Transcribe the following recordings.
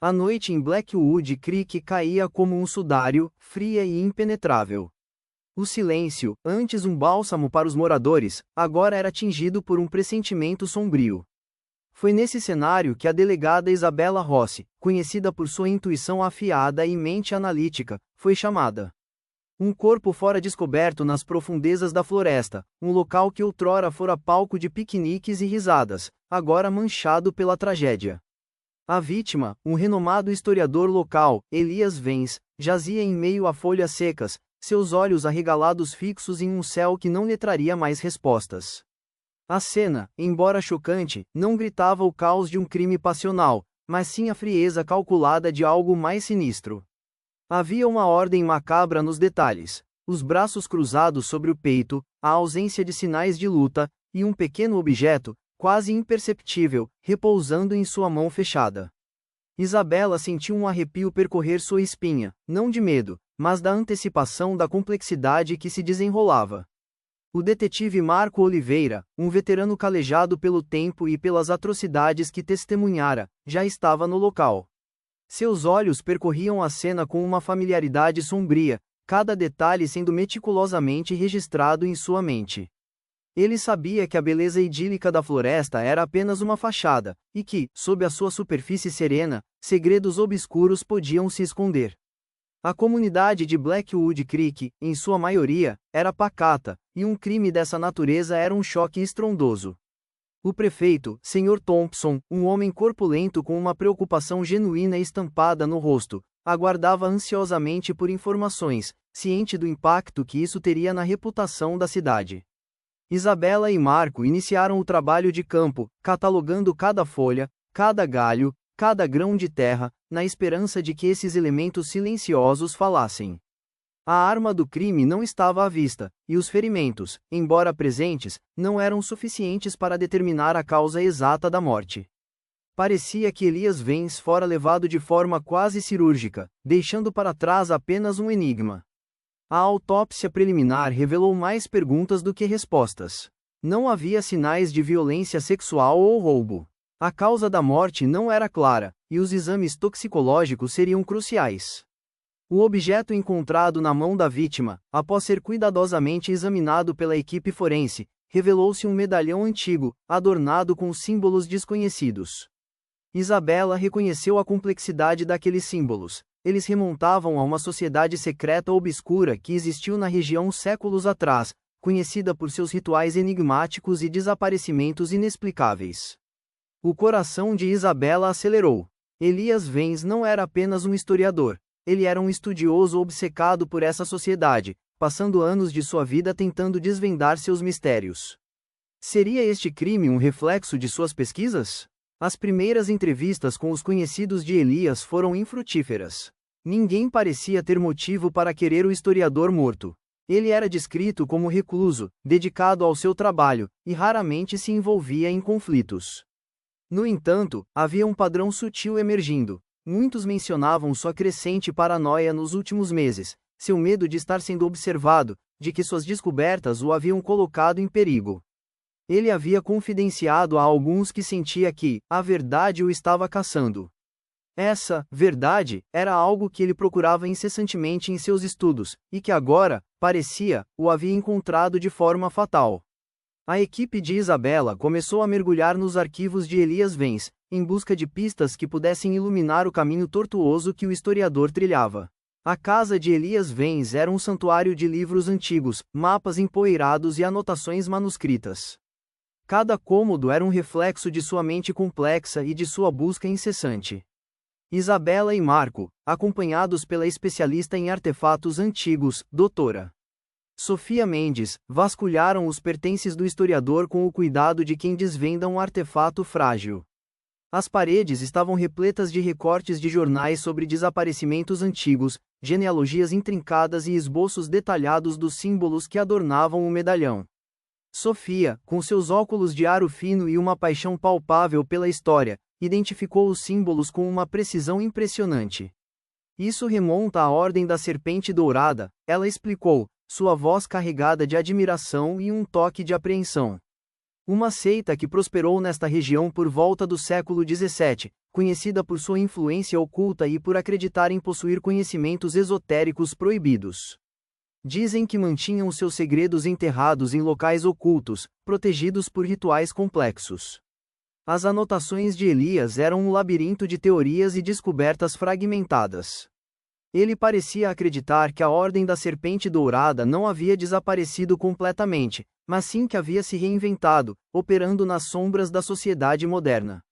A noite em Blackwood Creek caía como um sudário, fria e impenetrável. O silêncio, antes um bálsamo para os moradores, agora era tingido por um pressentimento sombrio. Foi nesse cenário que a delegada Isabella Rossi, conhecida por sua intuição afiada e mente analítica, foi chamada. Um corpo fora descoberto nas profundezas da floresta, um local que outrora fora palco de piqueniques e risadas, agora manchado pela tragédia. A vítima, um renomado historiador local, Elias Vance, jazia em meio a folhas secas, seus olhos arregalados fixos em um céu que não lhe traria mais respostas. A cena, embora chocante, não gritava o caos de um crime passional, mas sim a frieza calculada de algo mais sinistro. Havia uma ordem macabra nos detalhes: os braços cruzados sobre o peito, a ausência de sinais de luta, e um pequeno objeto, quase imperceptível, repousando em sua mão fechada. Isabella sentiu um arrepio percorrer sua espinha, não de medo, mas da antecipação da complexidade que se desenrolava. O detetive Marco Oliveira, um veterano calejado pelo tempo e pelas atrocidades que testemunhara, já estava no local. Seus olhos percorriam a cena com uma familiaridade sombria, cada detalhe sendo meticulosamente registrado em sua mente. Ele sabia que a beleza idílica da floresta era apenas uma fachada, e que, sob a sua superfície serena, segredos obscuros podiam se esconder. A comunidade de Blackwood Creek, em sua maioria, era pacata, e um crime dessa natureza era um choque estrondoso. O prefeito, Sr. Thompson, um homem corpulento com uma preocupação genuína estampada no rosto, aguardava ansiosamente por informações, ciente do impacto que isso teria na reputação da cidade. Isabella e Marco iniciaram o trabalho de campo, catalogando cada folha, cada galho, cada grão de terra, na esperança de que esses elementos silenciosos falassem. A arma do crime não estava à vista, e os ferimentos, embora presentes, não eram suficientes para determinar a causa exata da morte. Parecia que Elias Vance fora levado de forma quase cirúrgica, deixando para trás apenas um enigma. A autópsia preliminar revelou mais perguntas do que respostas. Não havia sinais de violência sexual ou roubo. A causa da morte não era clara, e os exames toxicológicos seriam cruciais. O objeto encontrado na mão da vítima, após ser cuidadosamente examinado pela equipe forense, revelou-se um medalhão antigo, adornado com símbolos desconhecidos. Isabella reconheceu a complexidade daqueles símbolos. Eles remontavam a uma sociedade secreta obscura que existiu na região séculos atrás, conhecida por seus rituais enigmáticos e desaparecimentos inexplicáveis. O coração de Isabella acelerou. Elias Vance não era apenas um historiador. Ele era um estudioso obcecado por essa sociedade, passando anos de sua vida tentando desvendar seus mistérios. Seria este crime um reflexo de suas pesquisas? As primeiras entrevistas com os conhecidos de Elias foram infrutíferas. Ninguém parecia ter motivo para querer o historiador morto. Ele era descrito como recluso, dedicado ao seu trabalho, e raramente se envolvia em conflitos. No entanto, havia um padrão sutil emergindo. Muitos mencionavam sua crescente paranoia nos últimos meses, seu medo de estar sendo observado, de que suas descobertas o haviam colocado em perigo. Ele havia confidenciado a alguns que sentia que a verdade o estava caçando. Essa verdade era algo que ele procurava incessantemente em seus estudos, e que agora, parecia, o havia encontrado de forma fatal. A equipe de Isabella começou a mergulhar nos arquivos de Elias Vance, em busca de pistas que pudessem iluminar o caminho tortuoso que o historiador trilhava. A casa de Elias Vance era um santuário de livros antigos, mapas empoeirados e anotações manuscritas. Cada cômodo era um reflexo de sua mente complexa e de sua busca incessante. Isabella e Marco, acompanhados pela especialista em artefatos antigos, Dra. Sofia Mendes, vasculharam os pertences do historiador com o cuidado de quem desvenda um artefato frágil. As paredes estavam repletas de recortes de jornais sobre desaparecimentos antigos, genealogias intrincadas e esboços detalhados dos símbolos que adornavam o medalhão. Sofia, com seus óculos de aro fino e uma paixão palpável pela história, identificou os símbolos com uma precisão impressionante. Isso remonta à Ordem da Serpente Dourada, ela explicou, sua voz carregada de admiração e um toque de apreensão. Uma seita que prosperou nesta região por volta do século XVII, conhecida por sua influência oculta e por acreditar em possuir conhecimentos esotéricos proibidos. Dizem que mantinham seus segredos enterrados em locais ocultos, protegidos por rituais complexos. As anotações de Elias eram um labirinto de teorias e descobertas fragmentadas. Ele parecia acreditar que a Ordem da Serpente Dourada não havia desaparecido completamente, mas sim que havia se reinventado, operando nas sombras da sociedade moderna.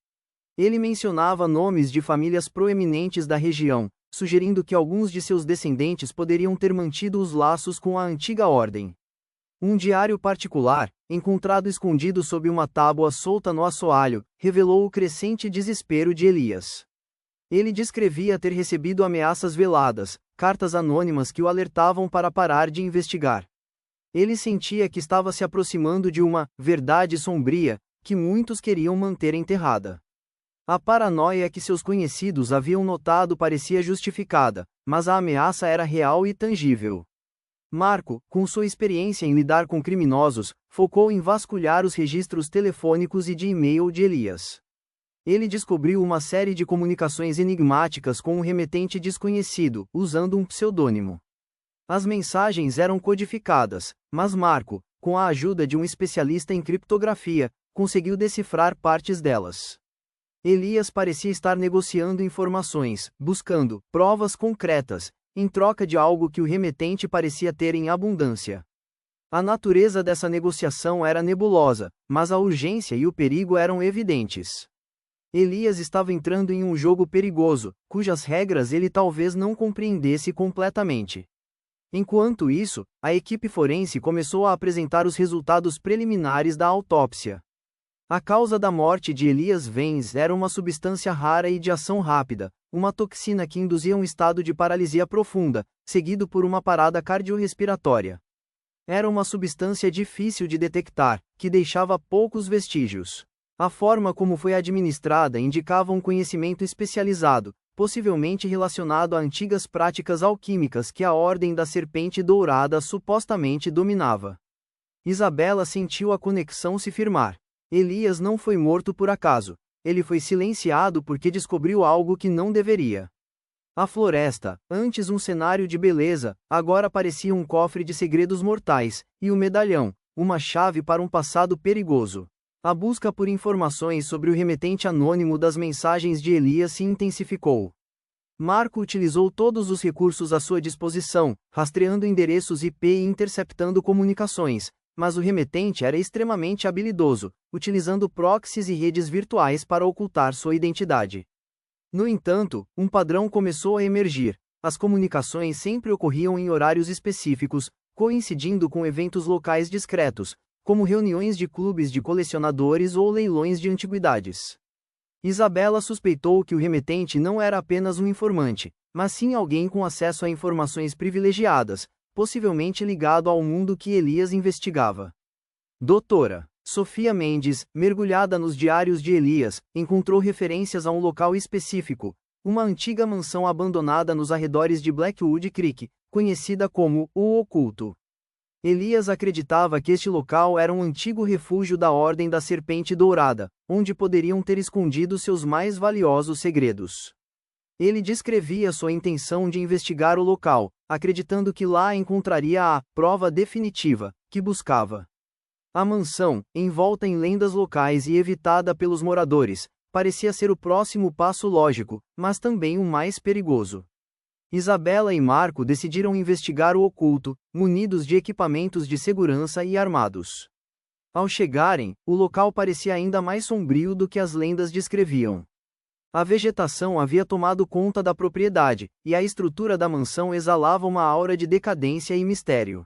Ele mencionava nomes de famílias proeminentes da região, sugerindo que alguns de seus descendentes poderiam ter mantido os laços com a antiga ordem. Um diário particular, encontrado escondido sob uma tábua solta no assoalho, revelou o crescente desespero de Elias. Ele descrevia ter recebido ameaças veladas, cartas anônimas que o alertavam para parar de investigar. Ele sentia que estava se aproximando de uma verdade sombria, que muitos queriam manter enterrada. A paranoia que seus conhecidos haviam notado parecia justificada, mas a ameaça era real e tangível. Marco, com sua experiência em lidar com criminosos, focou em vasculhar os registros telefônicos e de e-mail de Elias. Ele descobriu uma série de comunicações enigmáticas com um remetente desconhecido, usando um pseudônimo. As mensagens eram codificadas, mas Marco, com a ajuda de um especialista em criptografia, conseguiu decifrar partes delas. Elias parecia estar negociando informações, buscando provas concretas, em troca de algo que o remetente parecia ter em abundância. A natureza dessa negociação era nebulosa, mas a urgência e o perigo eram evidentes. Elias estava entrando em um jogo perigoso, cujas regras ele talvez não compreendesse completamente. Enquanto isso, a equipe forense começou a apresentar os resultados preliminares da autópsia. A causa da morte de Elias Vance era uma substância rara e de ação rápida, uma toxina que induzia um estado de paralisia profunda, seguido por uma parada cardiorrespiratória. Era uma substância difícil de detectar, que deixava poucos vestígios. A forma como foi administrada indicava um conhecimento especializado, possivelmente relacionado a antigas práticas alquímicas que a Ordem da Serpente Dourada supostamente dominava. Isabela sentiu a conexão se firmar. Elias não foi morto por acaso. Ele foi silenciado porque descobriu algo que não deveria. A floresta, antes um cenário de beleza, agora parecia um cofre de segredos mortais, e o medalhão, uma chave para um passado perigoso. A busca por informações sobre o remetente anônimo das mensagens de Elias se intensificou. Marco utilizou todos os recursos à sua disposição, rastreando endereços IP e interceptando comunicações, mas o remetente era extremamente habilidoso, utilizando proxies e redes virtuais para ocultar sua identidade. No entanto, um padrão começou a emergir. As comunicações sempre ocorriam em horários específicos, coincidindo com eventos locais discretos, como reuniões de clubes de colecionadores ou leilões de antiguidades. Isabela suspeitou que o remetente não era apenas um informante, mas sim alguém com acesso a informações privilegiadas, possivelmente ligado ao mundo que Elias investigava. Doutora Sofia Mendes, mergulhada nos diários de Elias, encontrou referências a um local específico, uma antiga mansão abandonada nos arredores de Blackwood Creek, conhecida como o Oculto. Elias acreditava que este local era um antigo refúgio da Ordem da Serpente Dourada, onde poderiam ter escondido seus mais valiosos segredos. Ele descrevia sua intenção de investigar o local, acreditando que lá encontraria a prova definitiva que buscava. A mansão, envolta em lendas locais e evitada pelos moradores, parecia ser o próximo passo lógico, mas também o mais perigoso. Isabela e Marco decidiram investigar o oculto, munidos de equipamentos de segurança e armados. Ao chegarem, o local parecia ainda mais sombrio do que as lendas descreviam. A vegetação havia tomado conta da propriedade, e a estrutura da mansão exalava uma aura de decadência e mistério.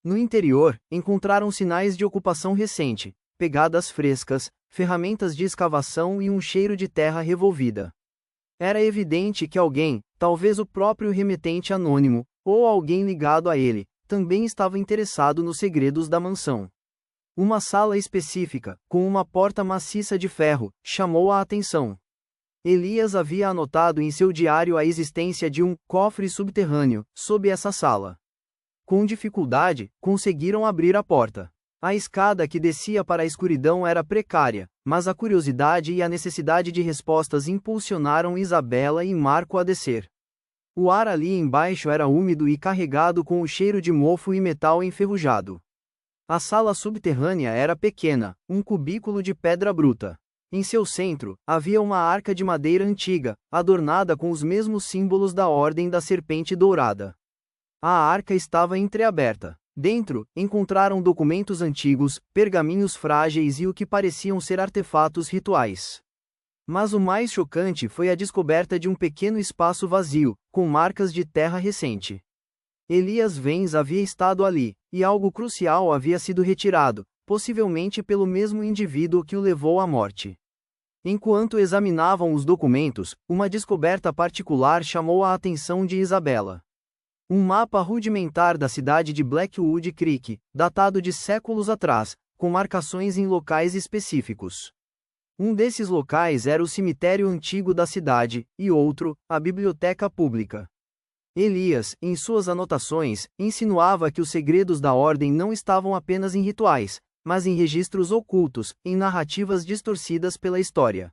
No interior, encontraram sinais de ocupação recente, pegadas frescas, ferramentas de escavação e um cheiro de terra revolvida. Era evidente que alguém, talvez o próprio remetente anônimo, ou alguém ligado a ele, também estava interessado nos segredos da mansão. Uma sala específica, com uma porta maciça de ferro, chamou a atenção. Elias havia anotado em seu diário a existência de um cofre subterrâneo sob essa sala. Com dificuldade, conseguiram abrir a porta. A escada que descia para a escuridão era precária, mas a curiosidade e a necessidade de respostas impulsionaram Isabela e Marco a descer. O ar ali embaixo era úmido e carregado com o cheiro de mofo e metal enferrujado. A sala subterrânea era pequena, um cubículo de pedra bruta. Em seu centro, havia uma arca de madeira antiga, adornada com os mesmos símbolos da Ordem da Serpente Dourada. A arca estava entreaberta. Dentro, encontraram documentos antigos, pergaminhos frágeis e o que pareciam ser artefatos rituais. Mas o mais chocante foi a descoberta de um pequeno espaço vazio, com marcas de terra recente. Elias Vence havia estado ali, e algo crucial havia sido retirado, possivelmente pelo mesmo indivíduo que o levou à morte. Enquanto examinavam os documentos, uma descoberta particular chamou a atenção de Isabela. Um mapa rudimentar da cidade de Blackwood Creek, datado de séculos atrás, com marcações em locais específicos. Um desses locais era o cemitério antigo da cidade, e outro, a biblioteca pública. Elias, em suas anotações, insinuava que os segredos da ordem não estavam apenas em rituais, mas em registros ocultos, em narrativas distorcidas pela história.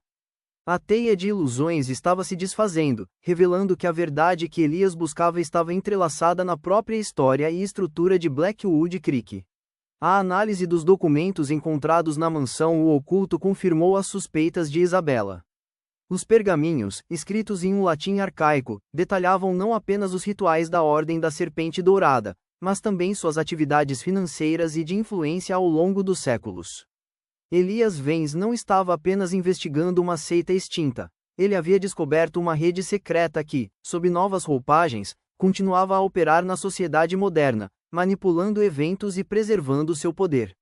A teia de ilusões estava se desfazendo, revelando que a verdade que Elias buscava estava entrelaçada na própria história e estrutura de Blackwood Creek. A análise dos documentos encontrados na mansão O Oculto confirmou as suspeitas de Isabela. Os pergaminhos, escritos em um latim arcaico, detalhavam não apenas os rituais da Ordem da Serpente Dourada, mas também suas atividades financeiras e de influência ao longo dos séculos. Elias Vence não estava apenas investigando uma seita extinta, ele havia descoberto uma rede secreta que, sob novas roupagens, continuava a operar na sociedade moderna, manipulando eventos e preservando seu poder.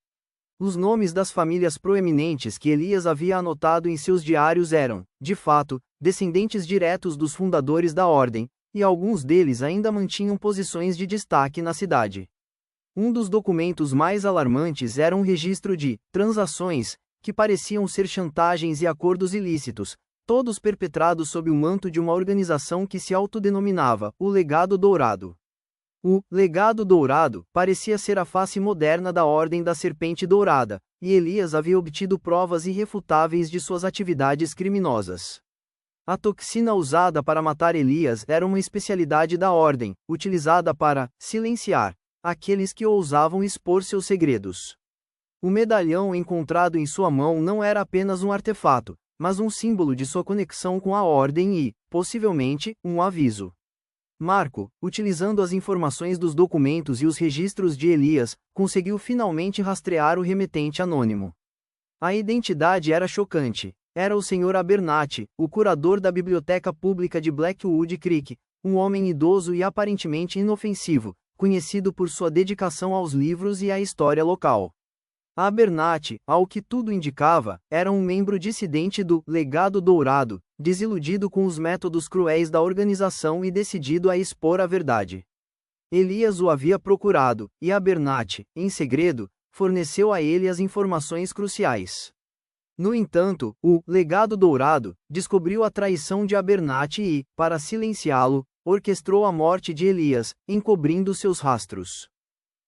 Os nomes das famílias proeminentes que Elias havia anotado em seus diários eram, de fato, descendentes diretos dos fundadores da ordem, e alguns deles ainda mantinham posições de destaque na cidade. Um dos documentos mais alarmantes era um registro de transações, que pareciam ser chantagens e acordos ilícitos, todos perpetrados sob o manto de uma organização que se autodenominava o Legado Dourado. O Legado Dourado parecia ser a face moderna da Ordem da Serpente Dourada, e Elias havia obtido provas irrefutáveis de suas atividades criminosas. A toxina usada para matar Elias era uma especialidade da Ordem, utilizada para silenciar aqueles que ousavam expor seus segredos. O medalhão encontrado em sua mão não era apenas um artefato, mas um símbolo de sua conexão com a Ordem e, possivelmente, um aviso. Marco, utilizando as informações dos documentos e os registros de Elias, conseguiu finalmente rastrear o remetente anônimo. A identidade era chocante. Era o Sr. Abernathy, o curador da biblioteca pública de Blackwood Creek, um homem idoso e aparentemente inofensivo, conhecido por sua dedicação aos livros e à história local. Abernathy, ao que tudo indicava, era um membro dissidente do Legado Dourado, desiludido com os métodos cruéis da organização e decidido a expor a verdade. Elias o havia procurado, e Abernathy, em segredo, forneceu a ele as informações cruciais. No entanto, o Legado Dourado descobriu a traição de Abernathy e, para silenciá-lo, orquestrou a morte de Elias, encobrindo seus rastros.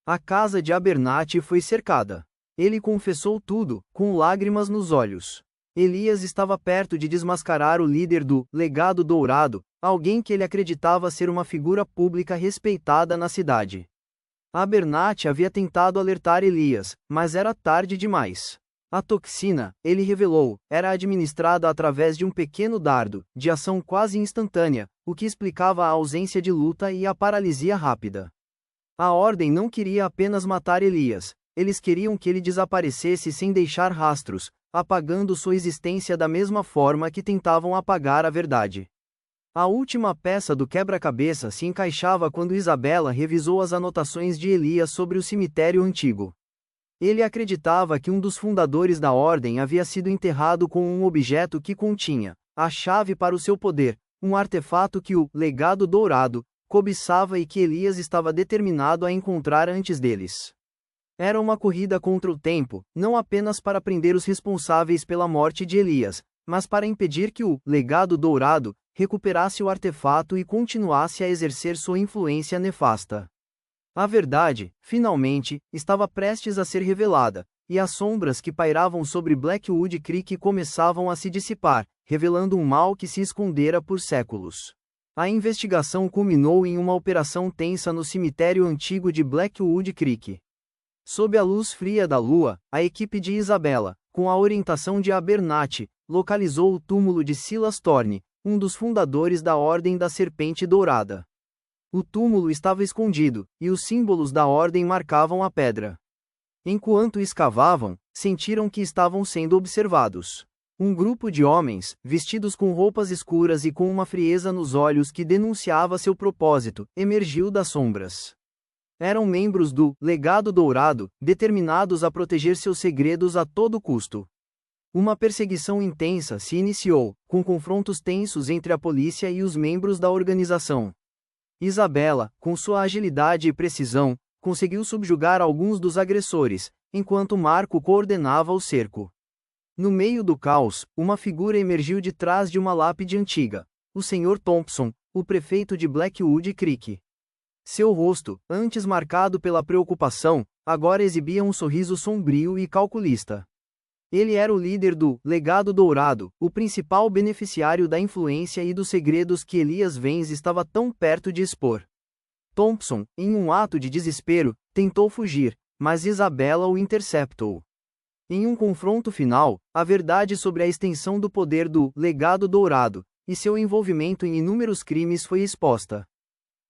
A casa de Abernathy foi cercada. Ele confessou tudo, com lágrimas nos olhos. Elias estava perto de desmascarar o líder do Legado Dourado, alguém que ele acreditava ser uma figura pública respeitada na cidade. Abernathy havia tentado alertar Elias, mas era tarde demais. A toxina, ele revelou, era administrada através de um pequeno dardo, de ação quase instantânea, o que explicava a ausência de luta e a paralisia rápida. A Ordem não queria apenas matar Elias, eles queriam que ele desaparecesse sem deixar rastros, apagando sua existência da mesma forma que tentavam apagar a verdade. A última peça do quebra-cabeça se encaixava quando Isabela revisou as anotações de Elias sobre o cemitério antigo. Ele acreditava que um dos fundadores da Ordem havia sido enterrado com um objeto que continha a chave para o seu poder, um artefato que o Legado Dourado cobiçava e que Elias estava determinado a encontrar antes deles. Era uma corrida contra o tempo, não apenas para prender os responsáveis pela morte de Elias, mas para impedir que o Legado Dourado recuperasse o artefato e continuasse a exercer sua influência nefasta. A verdade, finalmente, estava prestes a ser revelada, e as sombras que pairavam sobre Blackwood Creek começavam a se dissipar, revelando um mal que se escondera por séculos. A investigação culminou em uma operação tensa no cemitério antigo de Blackwood Creek. Sob a luz fria da lua, a equipe de Isabella, com a orientação de Abernathy, localizou o túmulo de Silas Thorne, um dos fundadores da Ordem da Serpente Dourada. O túmulo estava escondido, e os símbolos da ordem marcavam a pedra. Enquanto escavavam, sentiram que estavam sendo observados. Um grupo de homens, vestidos com roupas escuras e com uma frieza nos olhos que denunciava seu propósito, emergiu das sombras. Eram membros do Legado Dourado, determinados a proteger seus segredos a todo custo. Uma perseguição intensa se iniciou, com confrontos tensos entre a polícia e os membros da organização. Isabella, com sua agilidade e precisão, conseguiu subjugar alguns dos agressores, enquanto Marco coordenava o cerco. No meio do caos, uma figura emergiu de trás de uma lápide antiga: o Sr. Thompson, o prefeito de Blackwood Creek. Seu rosto, antes marcado pela preocupação, agora exibia um sorriso sombrio e calculista. Ele era o líder do Legado Dourado, o principal beneficiário da influência e dos segredos que Elias Vance estava tão perto de expor. Thompson, em um ato de desespero, tentou fugir, mas Isabella o interceptou. Em um confronto final, a verdade sobre a extensão do poder do Legado Dourado e seu envolvimento em inúmeros crimes foi exposta.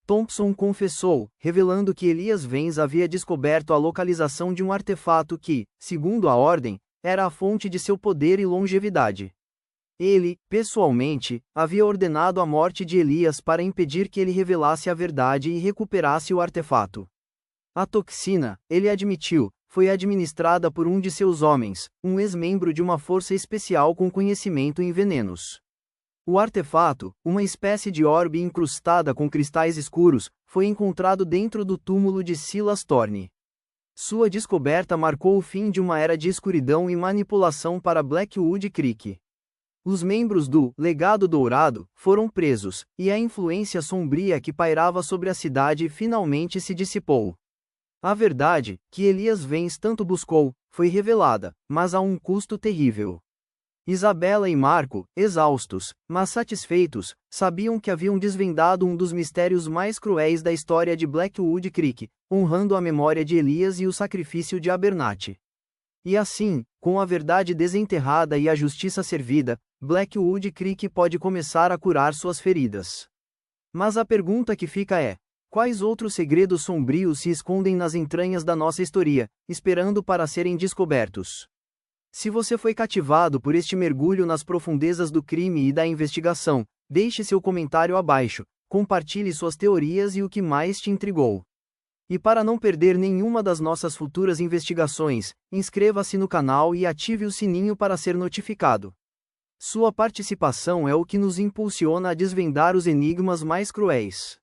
Thompson confessou, revelando que Elias Vance havia descoberto a localização de um artefato que, segundo a Ordem, era a fonte de seu poder e longevidade. Ele, pessoalmente, havia ordenado a morte de Elias para impedir que ele revelasse a verdade e recuperasse o artefato. A toxina, ele admitiu, foi administrada por um de seus homens, um ex-membro de uma força especial com conhecimento em venenos. O artefato, uma espécie de orbe incrustada com cristais escuros, foi encontrado dentro do túmulo de Silas Thorne. Sua descoberta marcou o fim de uma era de escuridão e manipulação para Blackwood Creek. Os membros do Legado Dourado foram presos, e a influência sombria que pairava sobre a cidade finalmente se dissipou. A verdade, que Elias Vance tanto buscou, foi revelada, mas a um custo terrível. Isabella e Marco, exaustos, mas satisfeitos, sabiam que haviam desvendado um dos mistérios mais cruéis da história de Blackwood Creek, honrando a memória de Elias e o sacrifício de Abernathy. E assim, com a verdade desenterrada e a justiça servida, Blackwood Creek pode começar a curar suas feridas. Mas a pergunta que fica é: quais outros segredos sombrios se escondem nas entranhas da nossa história, esperando para serem descobertos? Se você foi cativado por este mergulho nas profundezas do crime e da investigação, deixe seu comentário abaixo, compartilhe suas teorias e o que mais te intrigou. E para não perder nenhuma das nossas futuras investigações, inscreva-se no canal e ative o sininho para ser notificado. Sua participação é o que nos impulsiona a desvendar os enigmas mais cruéis.